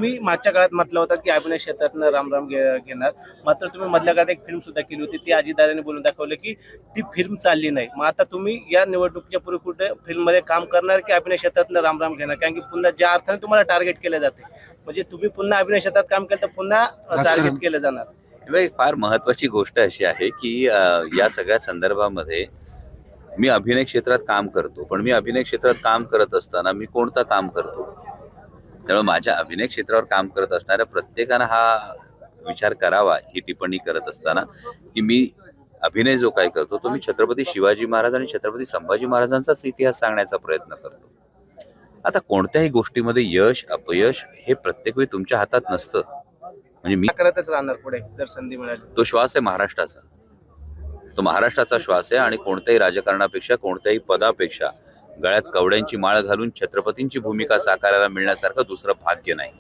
तुम्ही मागच्या काळात म्हटलं होतं की अभिनय क्षेत्रातनं राम घेणार, मात्र तुम्ही मधल्या काळात एक फिल्म सुद्धा केली होती, ती अजितदादांनी बोलून दाखवलं की ती फिल्म चालली नाही. मग आता तुम्ही या निवडणुकीच्या पूर्वी कुठे फिल्ममध्ये काम करणार की अभिनय क्षेत्रातनं राम घेणार? कारण की पुन्हा ज्या अर्थाने तुम्हाला टार्गेट केलं जाते, म्हणजे तुम्ही पुन्हा अभिनय क्षेत्रात काम केलं तर पुन्हा टार्गेट केलं जाणार. एक फार महत्वाची गोष्ट अशी आहे की या सगळ्या संदर्भामध्ये मी अभिनय क्षेत्रात काम करतो, पण मी अभिनय क्षेत्रात काम करत असताना मी कोणतं काम करतो, त्यामुळे माझ्या अभिनय क्षेत्रावर काम करत असणाऱ्या प्रत्येकानं हा विचार करावा ही टिप्पणी करत असताना की मी अभिनय जो काय करतो तो मी छत्रपती शिवाजी महाराज आणि छत्रपती संभाजी महाराजांचाच इतिहास सांगण्याचा प्रयत्न करतो. आता कोणत्याही गोष्टीमध्ये यश अपयश हे प्रत्येक वेळी तुमच्या हातात नसतं. म्हणजे मी करतच राहणार पुढे जर संधी मिळाली. तो श्वास आहे महाराष्ट्राचा, तो महाराष्ट्राचा श्वास आहे आणि कोणत्याही राजकारणापेक्षा कोणत्याही पदापेक्षा गळ्यात कवड्यांची माळ घालून छत्रपतींची भूमिका साकारायला मिळण्यासारखं दुसरं भाग्य नाही.